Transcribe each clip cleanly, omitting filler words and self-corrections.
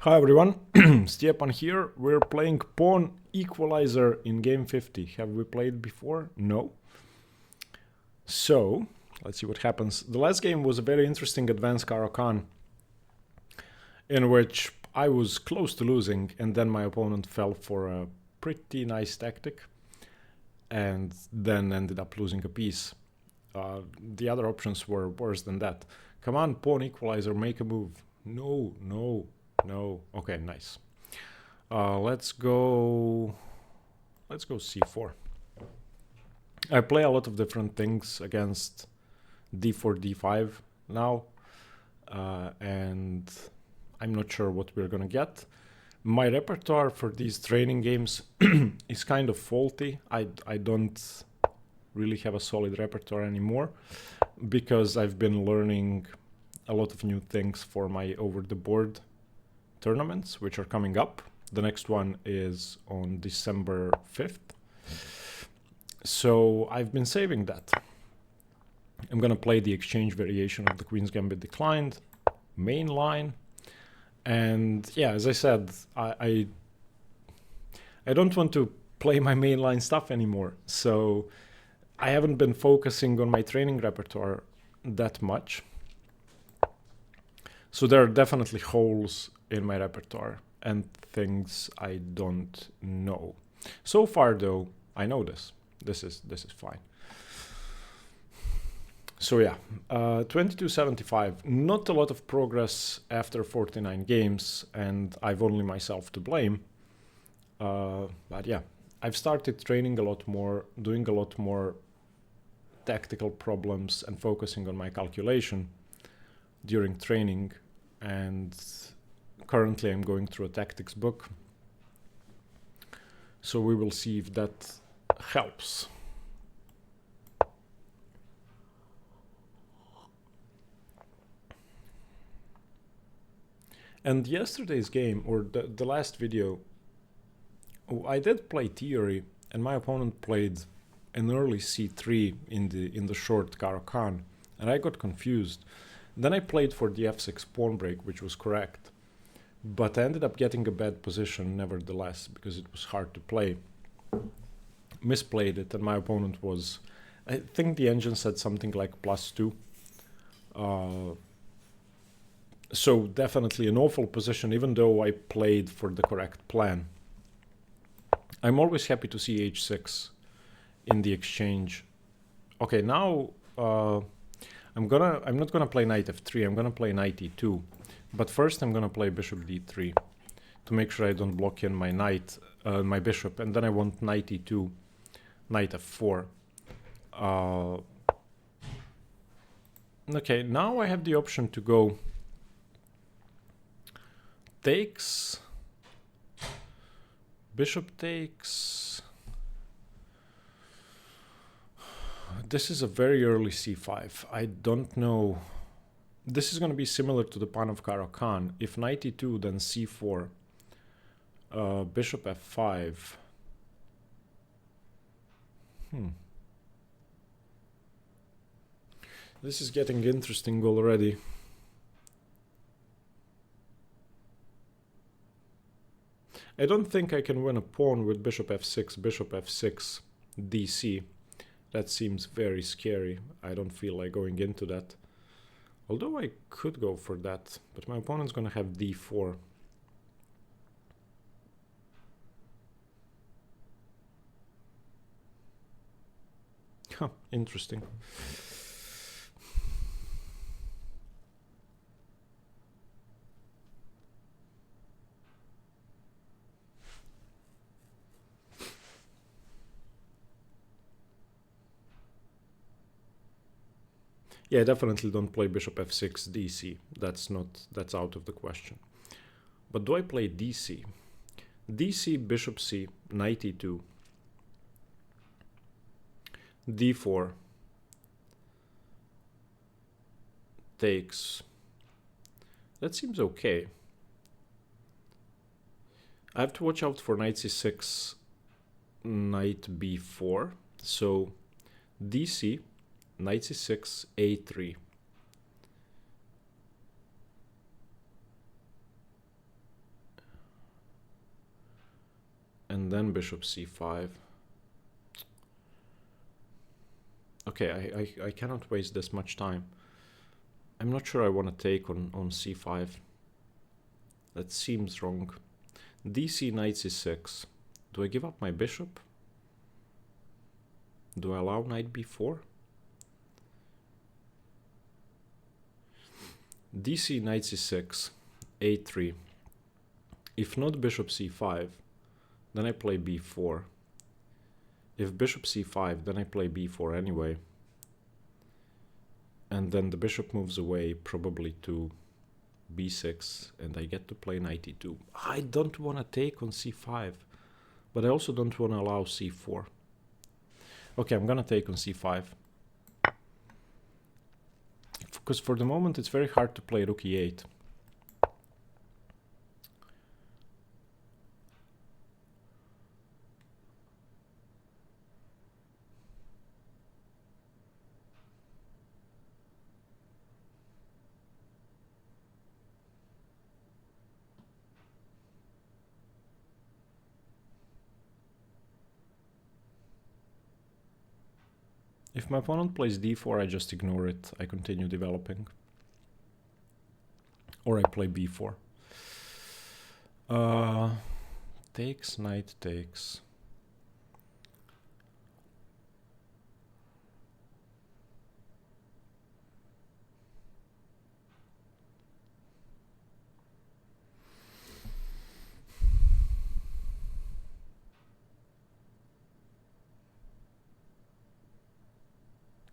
Hi everyone, Stepan here. We're playing Pawn Equalizer in game 50. Have we played before? No. So, let's see what happens. The last game was a very interesting advanced Caro-Kann, in which I was close to losing, and then my opponent fell for a pretty nice tactic, and then ended up losing a piece. The other options were worse than that. Come on, Pawn Equalizer, make a move. No. Okay, nice. Let's go c4. I play a lot of different things against d4, d5 now, and I'm not sure what we're gonna get. My repertoire for these training games is kind of faulty. I don't really have a solid repertoire anymore because I've been learning a lot of new things for my over-the-board tournaments, which are coming up. The next one is on December 5th. So I've been saving that. I'm gonna play the exchange variation of the Queen's Gambit Declined, main line. And yeah, as I said, I don't want to play my main line stuff anymore. So I haven't been focusing on my training repertoire that much. So there are definitely holes in my repertoire and things I don't know. So far though, I know this. This is fine. So yeah, 2275, not a lot of progress after 49 games, and I've only myself to blame. But yeah, I've started training a lot more, doing a lot more tactical problems and focusing on my calculation during training, and currently I'm going through a tactics book. So we will see if that helps. And yesterday's game, or the last video, I did play theory, and my opponent played an early c3 in the short Caro-Kann, and I got confused. Then I played for the f6 pawn break, which was correct, but I ended up getting a bad position nevertheless because it was hard to play. Misplayed it, and my opponent was, I think the engine said something like +2. So definitely an awful position, even though I played for the correct plan. I'm always happy to see h6 in the exchange. Okay, now I'm not gonna play knight f3. I'm gonna play knight e2, but first I'm gonna play bishop d3 to make sure I don't block in my knight, my bishop, and then I want knight e2, knight f4. Okay, now I have the option to go takes, bishop takes. This is a very early c5. I don't know. This is going to be similar to the pawn of Caro-Kann. If knight e2, then c4, bishop f5. This is getting interesting already. I don't think I can win a pawn with bishop f6, dc. That seems very scary. I don't feel like going into that. Although I could go for that, but my opponent's gonna have d4. Huh, interesting. Yeah, definitely don't play bishop f6 dc. That's out of the question. But do I play dc? dc, bishop c, knight e2, d4, takes. That seems okay. I have to watch out for knight c6, knight b4. So dc, knight c6, a3. then bishop c5. Okay, I cannot waste this much time. I'm not sure I want to take on c5. That seems wrong. dc knight c6. Do I give up my bishop? Do I allow knight b4? dc knight c6, a3. If not bishop c5, then I play b4. If bishop c5, then I play b4 anyway. And then the bishop moves away, probably to b6, and I get to play knight e2. I don't want to take on c5, but I also don't want to allow c4. Okay, I'm gonna take on c5. Because for the moment it's very hard to play rook e8. If my opponent plays d4, I just ignore it. I continue developing. Or I play b4. Takes, knight takes.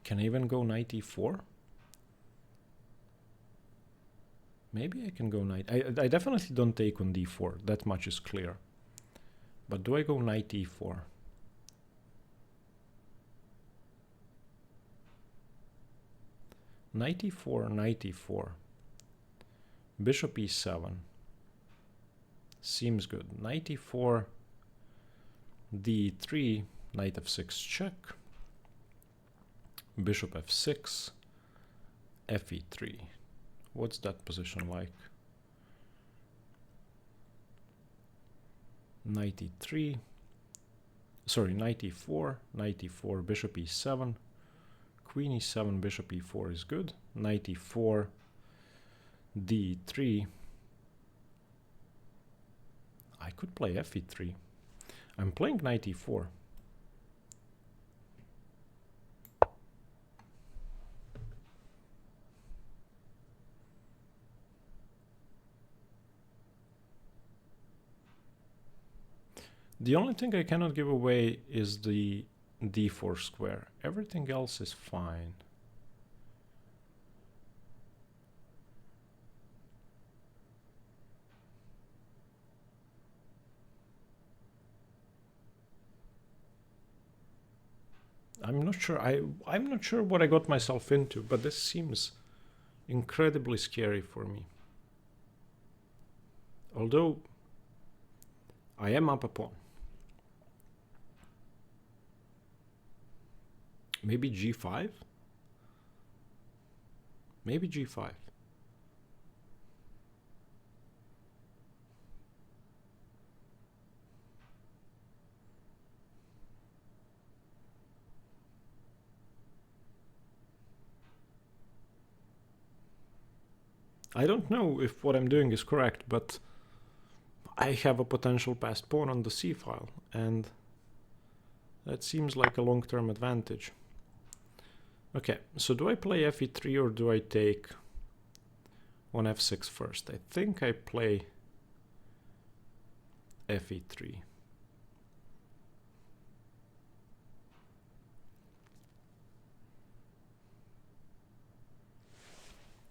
Can I even go knight e4? Maybe I can go knight. I definitely don't take on d4. That much is clear. But do I go knight e4? Knight e4, knight e4. Bishop e7. Seems good. Knight e4, d3, knight f6 check. Bishop f6, fe3. What's that position like? Knight e3, sorry, knight e4, bishop e7, queen e7, bishop e4 is good. Knight e4, d3. I could play fe3. I'm playing knight e4. The only thing I cannot give away is the d4 square. Everything else is fine. I'm not sure. I'm not sure what I got myself into, but this seems incredibly scary for me. Although I am up a pawn. Maybe g5? Maybe g5. I don't know if what I'm doing is correct, but I have a potential passed pawn on the c file, and that seems like a long-term advantage. Okay, so do I play fe3 or do I take on f6 first? I think I play fe3.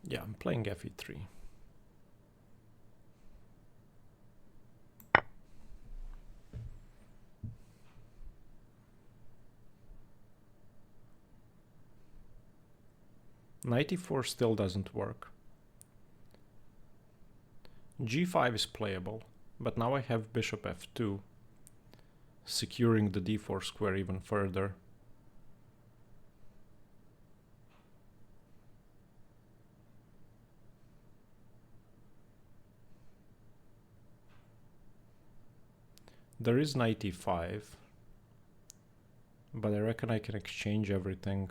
Yeah, I'm playing fe3. Knight e4 still doesn't work. g5 is playable, but now I have bishop f2, securing the d4 square even further. There is knight e5, but I reckon I can exchange everything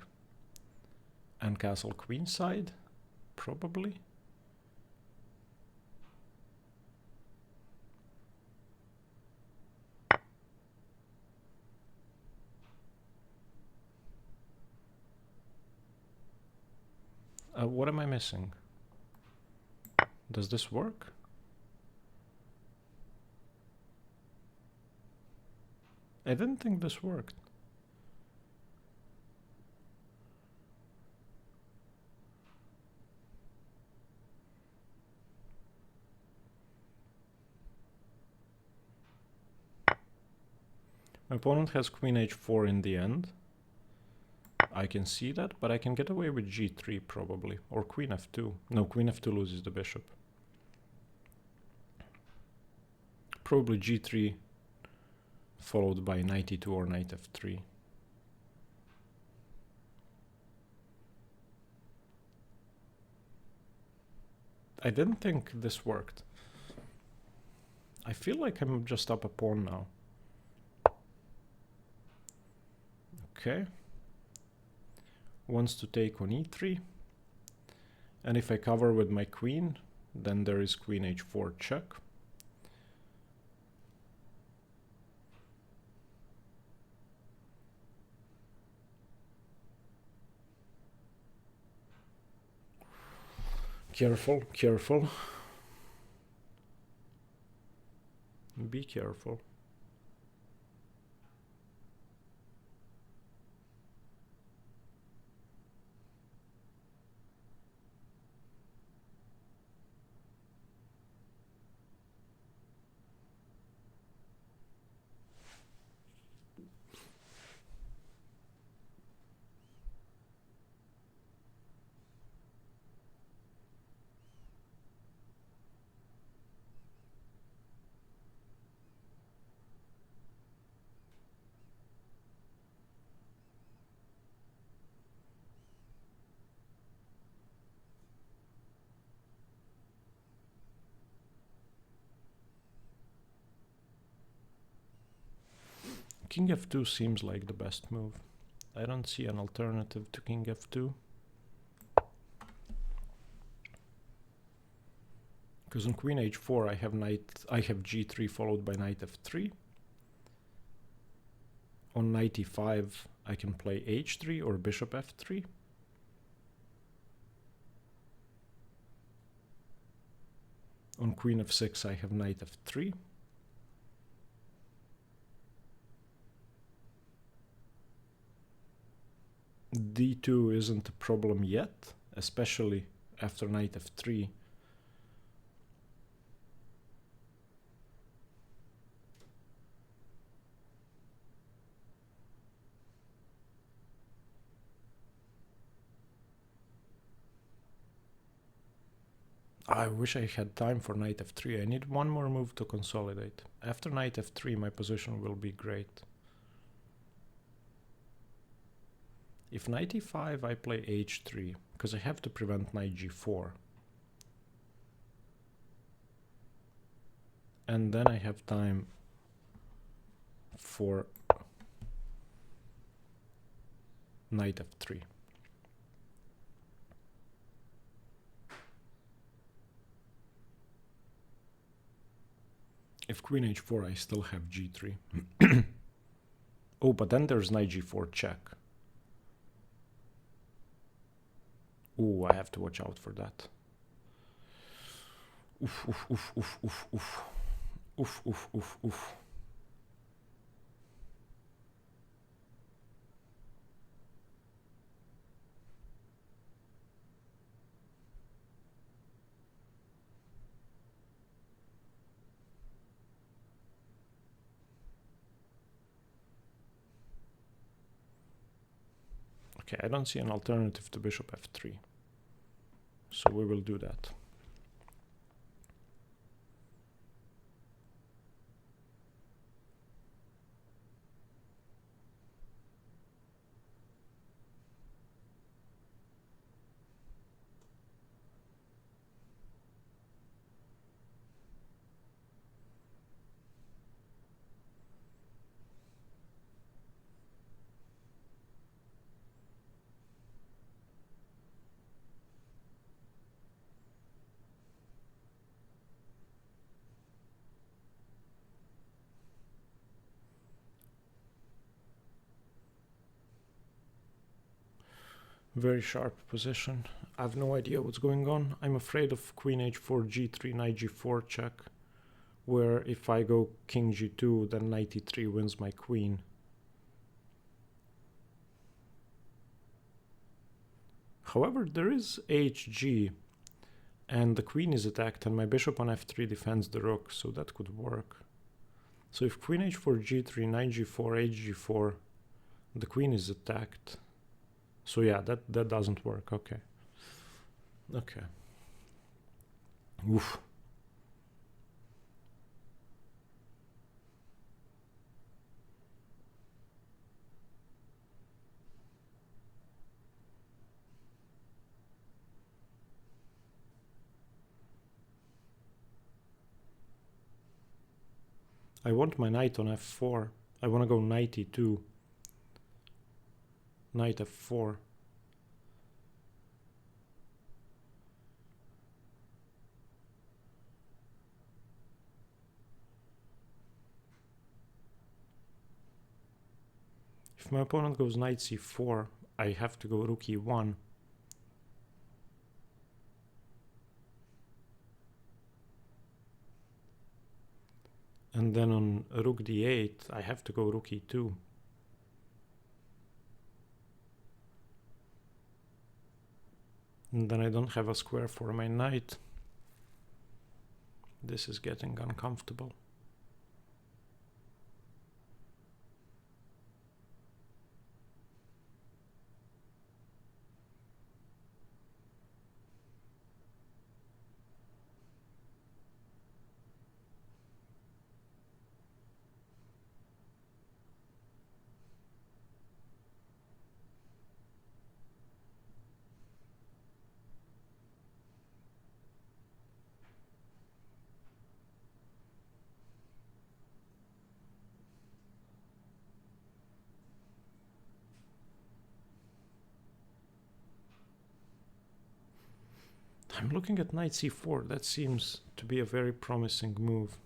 and castle queenside, probably. What am I missing? Does this work? I didn't think this worked. My opponent has queen h4 in the end. I can see that, but I can get away with g3 probably, or queen f2. No, queen f2 loses the bishop. Probably g3 followed by knight e2 or knight f3. I didn't think this worked. I feel like I'm just up a pawn now. Okay. Wants to take on e3. And if I cover with my queen, then there is queen h4 check. Careful, careful. Be careful. King f2 seems like the best move. I don't see an alternative to king f2. Because on queen h4 I have g3 followed by knight f3. On knight e5 I can play h3 or bishop f3. On queen f6 I have knight f3. d2 isn't a problem yet, especially after knight f3. I wish I had time for knight f3. I need one more move to consolidate. After knight f3 my position will be great. If knight e5 I play h3, because I have to prevent knight g4. And then I have time for knight f3. If queen h4 I still have g3. Oh, but then there's knight g4 check. Ooh, I have to watch out for that. Oof, oof, oof, oof, oof, oof. Oof, oof, oof, oof. Okay, I don't see an alternative to bishop f3. So we will do that. Very sharp position. I have no idea what's going on. I'm afraid of queen h4, g3, knight g4 check, where if I go king g2, then knight e3 wins my queen. However, there is hg, and the queen is attacked, and my bishop on f3 defends the rook, so that could work. So if queen h4, g3, knight g4, hg4, the queen is attacked. So yeah, that doesn't work. Okay. Okay. Oof. I want my knight on f4. I want to go knight e2. Knight f4. If my opponent goes knight c4, I have to go rook e1. And then on rook d8, I have to go rook e2. And then I don't have a square for my knight. This is getting uncomfortable. I'm looking at knight c4. That seems to be a very promising move.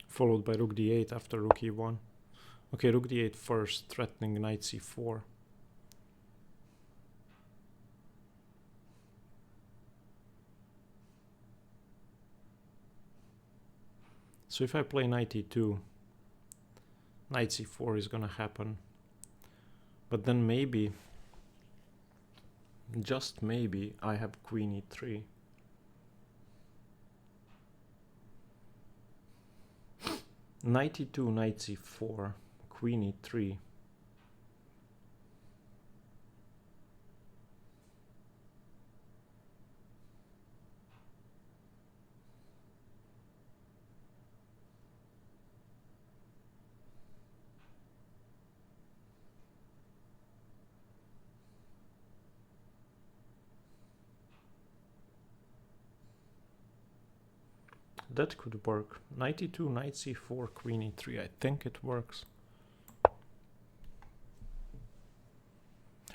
Followed by rook d8 after rook e1. Okay, rook d8 first, threatening knight c4. So if I play knight e2, knight c4 is gonna happen. But then maybe, just maybe, I have queen e3. Knight e2, knight c4, queen e3. That could work. Knight e2, knight c4, queen e3. I think it works.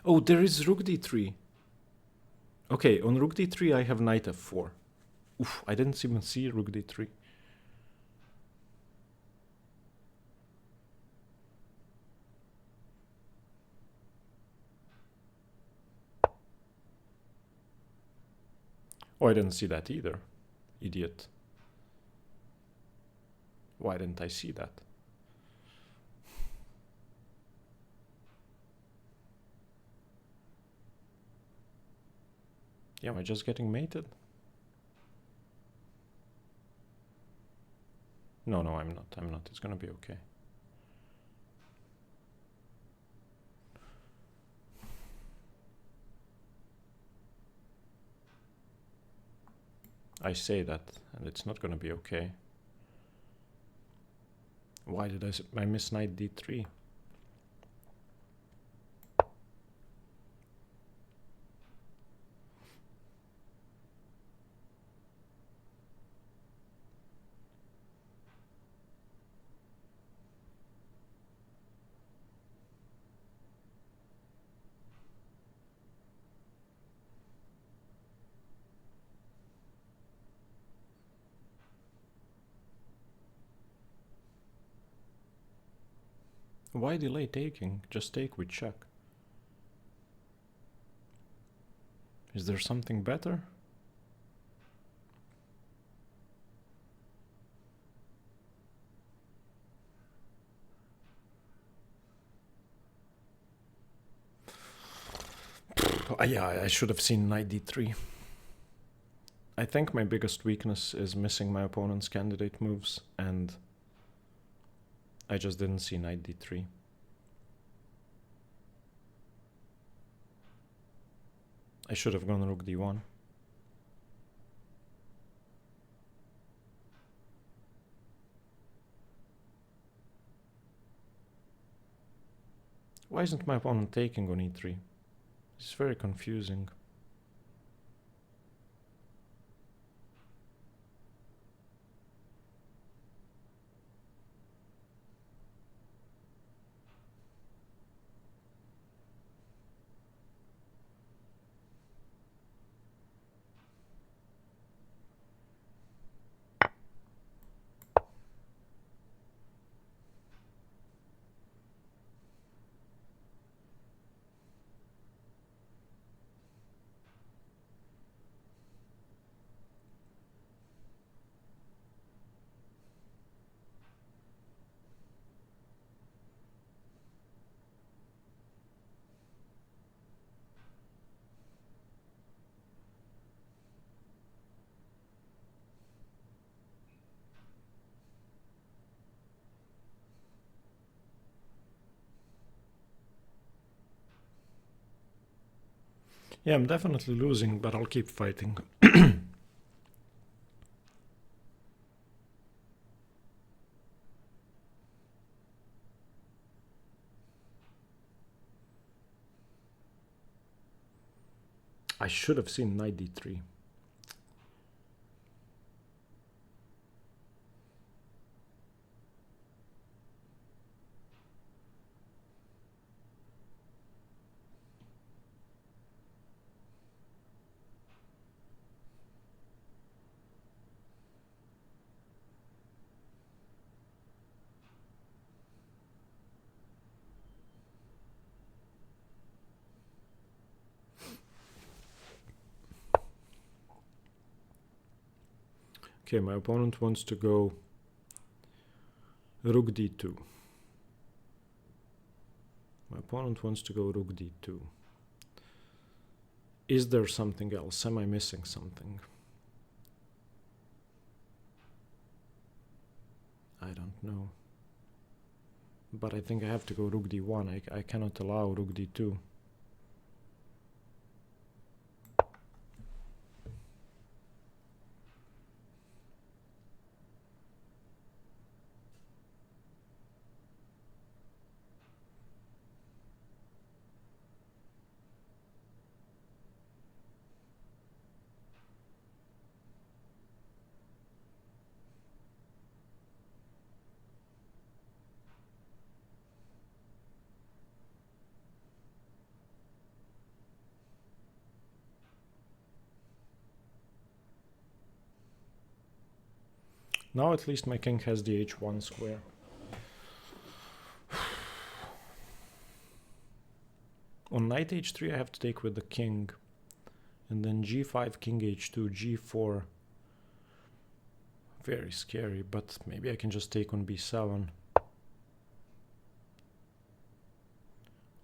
Oh, there is rook d3. Okay, on rook d3 I have knight f4. Oof, I didn't even see rook d3. Oh, I didn't see that either. Idiot. Why didn't I see that? Yeah, am I just getting mated? No, no, I'm not. I'm not. It's gonna be okay. I say that, and it's not gonna be okay. Why did I miss knight d3? Why delay taking? Just take with check. Is there something better? Yeah, I should have seen knight d3. I think my biggest weakness is missing my opponent's candidate moves, and I just didn't see knight d3. I should have gone rook d1. Why isn't my opponent taking on e3? It's very confusing. Yeah, I'm definitely losing, but I'll keep fighting. I should have seen knight d3. Okay, my opponent wants to go rook d2. My opponent wants to go rook d2. Is there something else? Am I missing something? I don't know. But I think I have to go rook d1. I cannot allow rook d2. Now at least my king has the h1 square. On knight h3 I have to take with the king. And then g5, king h2, g4. Very scary, but maybe I can just take on b7.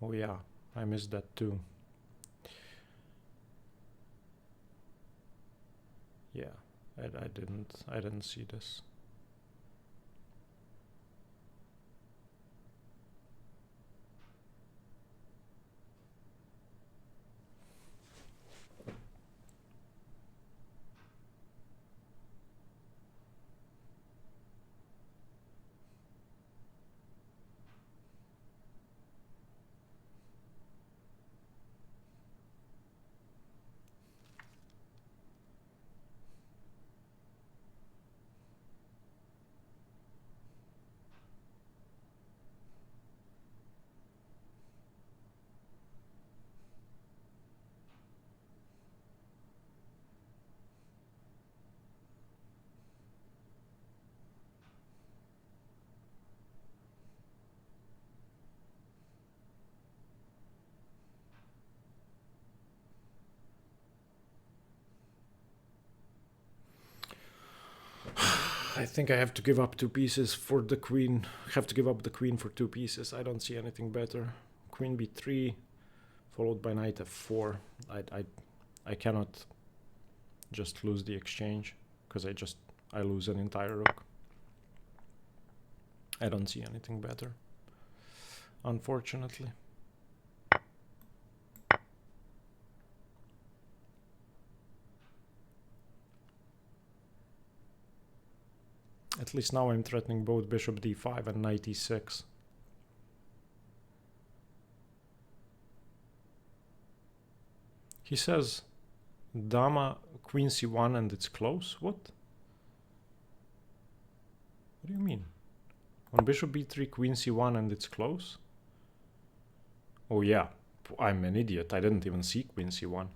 Oh yeah, I missed that too. Yeah, I didn't see this. I think I have to give up 2 pieces for the queen. Have to give up the queen for 2 pieces. I don't see anything better. Queen b3, followed by knight f4. I cannot just lose the exchange, because I lose an entire rook. I don't see anything better, unfortunately. At least now I'm threatening both bishop d5 and knight e6. He says dama queen c1 and it's close. What? What do you mean? On bishop b3 queen c1 and it's close? Oh yeah, I'm an idiot. I didn't even see queen c1.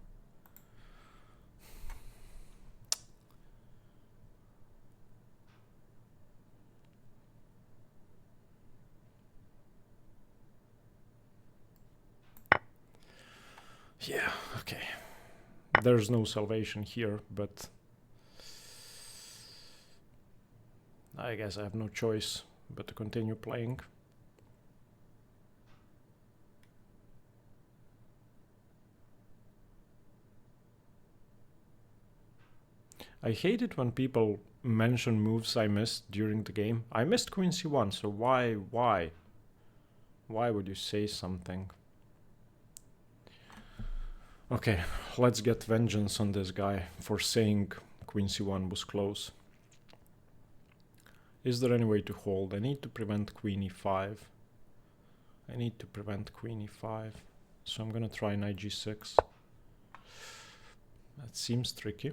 Yeah, okay. There's no salvation here, but I guess I have no choice but to continue playing. I hate it when people mention moves I missed during the game. I missed queen c1, so why would you say something? Okay, let's get vengeance on this guy for saying queen c1 was close. Is there any way to hold? I need to prevent queen e5. I need to prevent queen e5. So I'm gonna try knight g6. That seems tricky.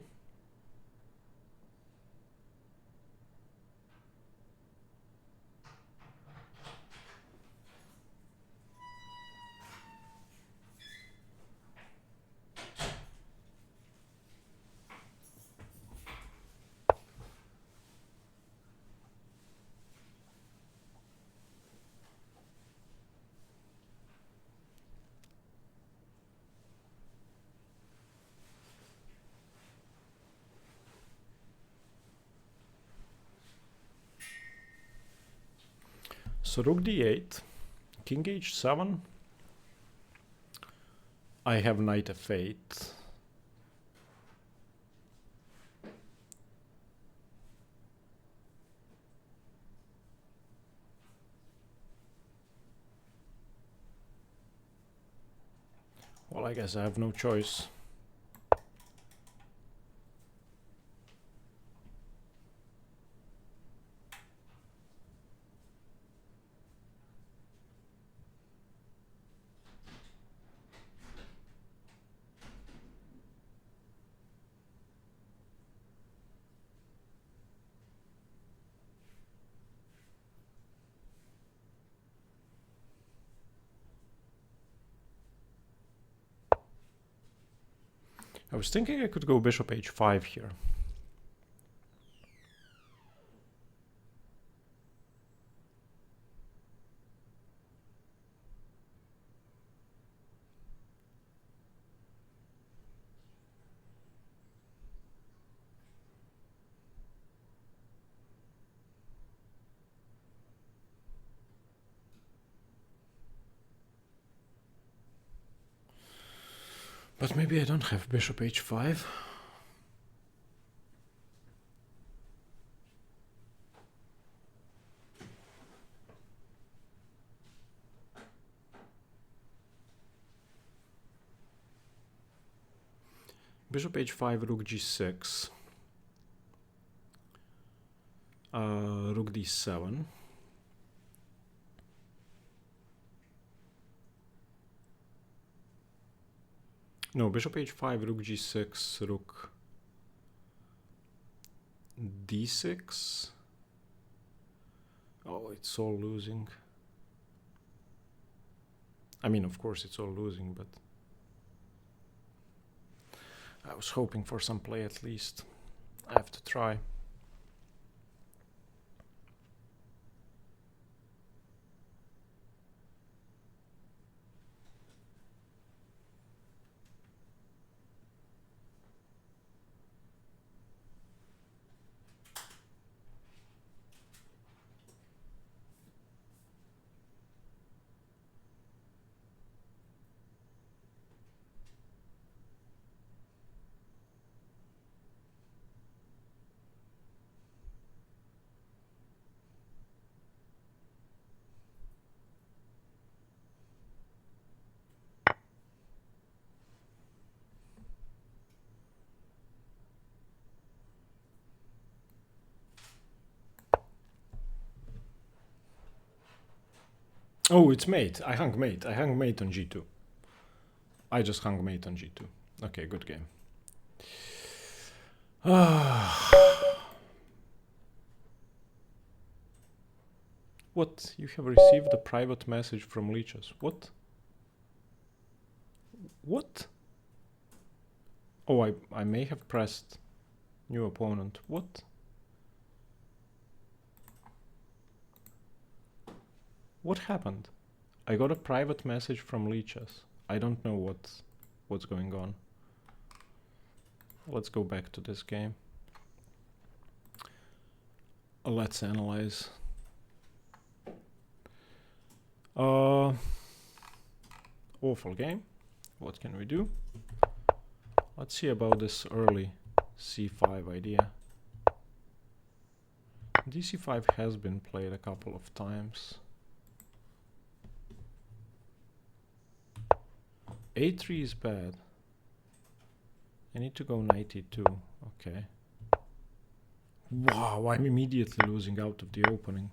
So rook d8, king h7. I have knight f8. Well, I guess I have no choice. I was thinking I could go bishop h5 here. But maybe I don't have bishop h5. Bishop h5, rook g6. Rook d7. No, bishop h5, rook g6, rook d6. Oh, it's all losing. I mean, of course it's all losing, but I was hoping for some play at least. I have to try. Oh, it's mate. I hung mate. I hung mate on g2. I just hung mate on g2. Okay, good game. What? You have received a private message from leeches. What? What? Oh, I may have pressed new opponent. What? What happened? I got a private message from leeches. I don't know what's going on. Let's go back to this game. Let's analyze. Awful game. What can we do? Let's see about this early c5 idea. dc5 has been played a couple of times. a3 is bad. I need to go knight e2. Okay. Wow, I'm immediately losing out of the opening.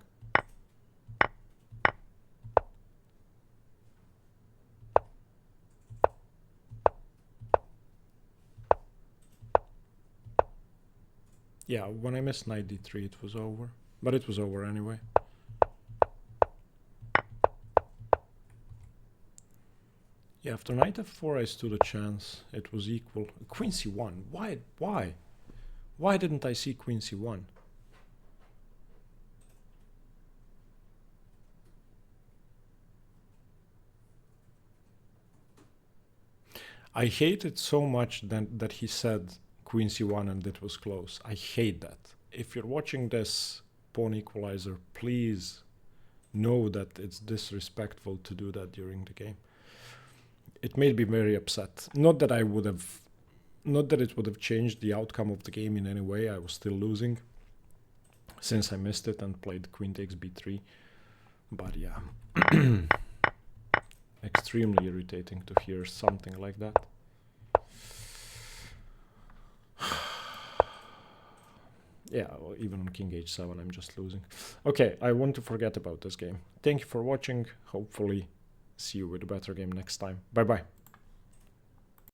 Yeah, when I missed knight d3 it was over. But it was over anyway. Yeah, after knight f4 I stood a chance. It was equal. Queen c1. Why? Why didn't I see queen c1? I hate it so much that he said queen c1 and it was close. I hate that. If you're watching this pawn equalizer, please know that it's disrespectful to do that during the game. It made me very upset. Not that it would have changed the outcome of the game in any way. I was still losing since I missed it and played queen takes b3. But yeah, extremely irritating to hear something like that. Yeah, well, even on king h7 I'm just losing. Okay, I want to forget about this game. Thank you for watching. Hopefully see you with a better game next time. Bye bye.